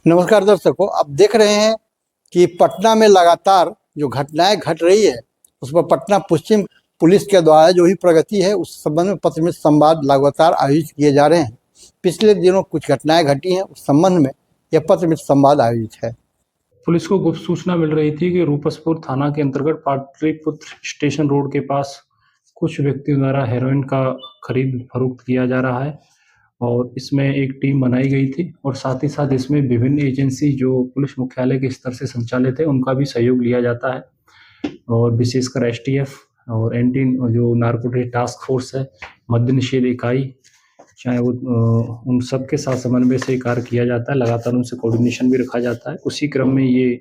नमस्कार दर्शकों, आप देख रहे हैं कि पटना में लगातार जो घटनाएं घट रही है उस पर पटना पश्चिम पुलिस के द्वारा जो भी प्रगति है उस संबंध में पत्रमित संवाद लगातार आयोजित किए जा रहे हैं। पिछले दिनों कुछ घटनाएं घटी हैं, उस संबंध में यह पत्रमित संवाद आयोजित है। पुलिस को गुप्त सूचना मिल रही थी कि रूपसपुर थाना के अंतर्गत पाटलिपुत्र स्टेशन रोड के पास कुछ व्यक्तियों द्वारा हेरोइन का खरीद फरोख्त किया जा रहा है और इसमें एक टीम बनाई गई थी और साथ ही साथ इसमें विभिन्न एजेंसी जो पुलिस मुख्यालय के स्तर से संचालित है उनका भी सहयोग लिया जाता है और विशेषकर एसटीएफ और एंटी जो नारकोटिक टास्क फोर्स है, मद्य निषेध इकाई, चाहे वो उन सब के साथ समन्वय से कार्य किया जाता है। लगातार उनसे कोऑर्डिनेशन भी रखा जाता है। उसी क्रम में ये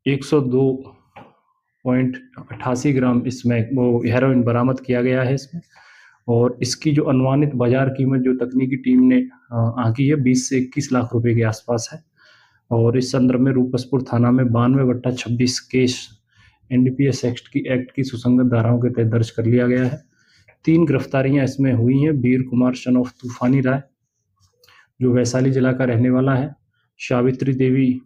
102.88 ग्राम इसमें वो हेरोइन बरामद किया गया है इसमें, और इसकी जो अनुमानित बाजार कीमत जो तकनीकी टीम ने आंकी है 20 से 21 लाख रुपए के आसपास है। और इस संदर्भ में रूपसपुर थाना में 92/26 केस एनडीपीएस एक्ट की सुसंगत धाराओं के तहत दर्ज कर लिया गया है। 3 गिरफ्तारियां इसमें हुई हैं। वीर कुमार सन ऑफ तूफानी राय जो वैशाली जिला का रहने वाला है, सावित्री देवी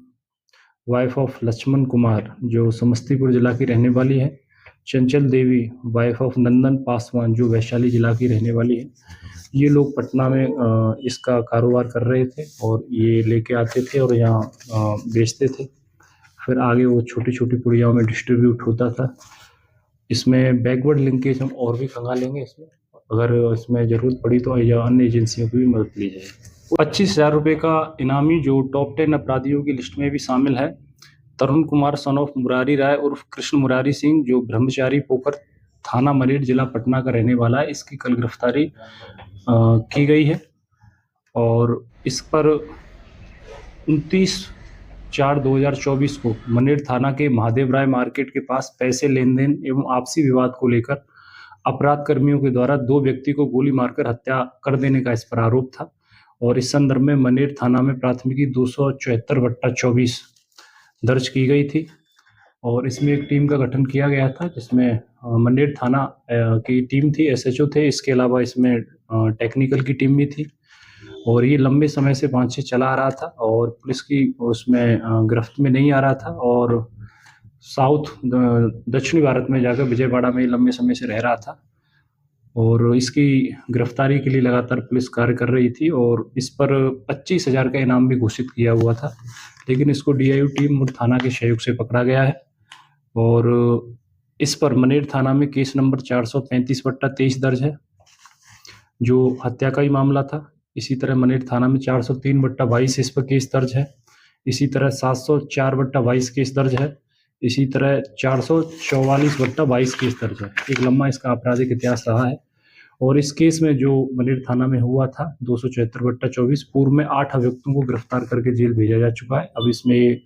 वाइफ ऑफ लक्ष्मण कुमार जो समस्तीपुर जिला की रहने वाली है, चंचल देवी वाइफ ऑफ नंदन पासवान जो वैशाली जिला की रहने वाली है। ये लोग पटना में इसका कारोबार कर रहे थे और ये लेके आते थे और यहाँ बेचते थे, फिर आगे वो छोटी छोटी पुड़ियाओं में डिस्ट्रीब्यूट होता था। इसमें बैकवर्ड लिंकेज हम और भी खंगालेंगे इसमें, अगर इसमें ज़रूरत पड़ी तो या अन्य एजेंसियों की भी मदद ली जाएगी। 25,000 रुपये का इनामी जो टॉप 10 अपराधियों की लिस्ट में भी शामिल है। तरुण कुमार सन ऑफ मुरारी राय उर्फ कृष्ण मुरारी सिंह जो ब्रह्मचारी पोखर थाना मरेड़ जिला पटना का रहने वाला है, इसकी कल गिरफ्तारी की गई है और इस पर 29/4/2024 को मनेर थाना के महादेव राय मार्केट के पास पैसे लेन देन एवं आपसी विवाद को लेकर अपराध कर्मियों के द्वारा 2 व्यक्ति को गोली मारकर हत्या कर देने का इस पर आरोप था और इस संदर्भ में मनेर थाना में प्राथमिकी 274/24 दर्ज की गई थी और इसमें एक टीम का गठन किया गया था जिसमें मनेर थाना की टीम थी, एसएचओ थे, इसके अलावा इसमें टेक्निकल की टीम भी थी और ये लंबे समय से 5-6 चला आ रहा था और पुलिस की उसमें गिरफ्त में नहीं आ रहा था और दक्षिणी भारत में जाकर विजयवाड़ा में लंबे समय से रह रहा था और इसकी गिरफ्तारी के लिए लगातार पुलिस कार्य कर रही थी और इस पर 25,000 का इनाम भी घोषित किया हुआ था, लेकिन इसको डीआईयू टीम मुड़ थाना के सहयोग से पकड़ा गया है और इस पर मनेर थाना में केस नंबर 435/23 दर्ज है जो हत्या का ही मामला था। इसी तरह मनेर थाना में 403/22 इस पर केस दर्ज है। इसी तरह 704/22 केस दर्ज है। इसी तरह 444/22 केस दर्ज है। एक लंबा इसका आपराधिक इतिहास रहा है और इस केस में जो मनेर थाना में हुआ था 274/24 पूर्व में 8 अभियुक्तों को गिरफ्तार करके जेल भेजा जा चुका है। अब इसमें ये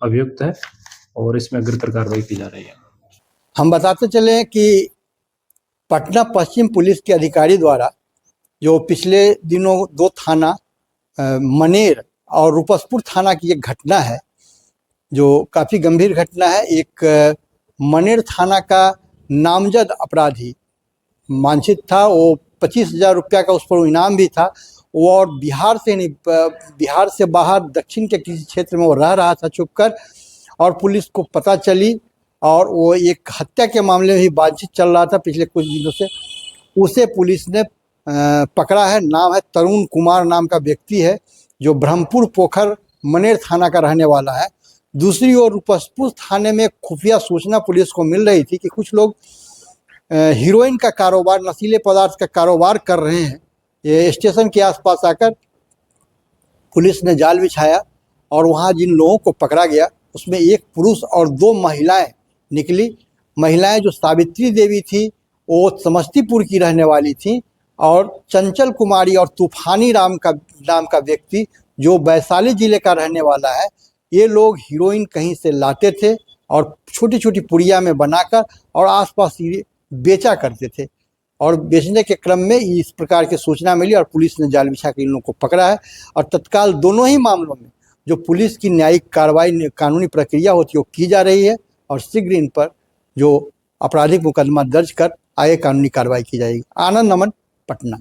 अभियुक्त है और इसमें अग्रतर कार्रवाई की जा रही है। हम बताते चले कि पटना पश्चिम पुलिस के अधिकारी द्वारा जो पिछले दिनों 2 थाना मनेर और रूपसपुर थाना की एक घटना है जो काफ़ी गंभीर घटना है। एक मनेर थाना का नामजद अपराधी मानसित था, वो 25,000 रुपया का उस पर इनाम भी था। वो और बिहार से नहीं, बिहार से बाहर दक्षिण के किसी क्षेत्र में वो रह रहा था छुपकर और पुलिस को पता चली और वो एक हत्या के मामले में भी बातचीत चल रहा था पिछले कुछ दिनों से। उसे पुलिस ने पकड़ा है। नाम है तरुण कुमार नाम का व्यक्ति है जो ब्रह्मपुर पोखर मनेर थाना का रहने वाला है। दूसरी ओर रूपसपुर थाने में खुफिया सूचना पुलिस को मिल रही थी कि कुछ लोग हीरोइन का कारोबार, नशीले पदार्थ का कारोबार कर रहे हैं। ये स्टेशन के आसपास आकर पुलिस ने जाल बिछाया और वहाँ जिन लोगों को पकड़ा गया उसमें एक पुरुष और 2 महिलाएं निकली। महिलाएं जो सावित्री देवी थी वो समस्तीपुर की रहने वाली थी और चंचल कुमारी और तूफानी नाम का व्यक्ति जो वैशाली जिले का रहने वाला है। ये लोग हीरोइन कहीं से लाते थे और छोटी छोटी पुड़िया में बनाकर और आसपास बेचा करते थे और बेचने के क्रम में इस प्रकार की सूचना मिली और पुलिस ने जाल बिछा कर इन लोगों को पकड़ा है और तत्काल दोनों ही मामलों में जो पुलिस की न्यायिक कार्रवाई, कानूनी प्रक्रिया होती है वो की जा रही है और शीघ्र इन पर जो आपराधिक मुकदमा दर्ज कर आगे कानूनी कार्रवाई की जाएगी। आनंद नमन, पटना।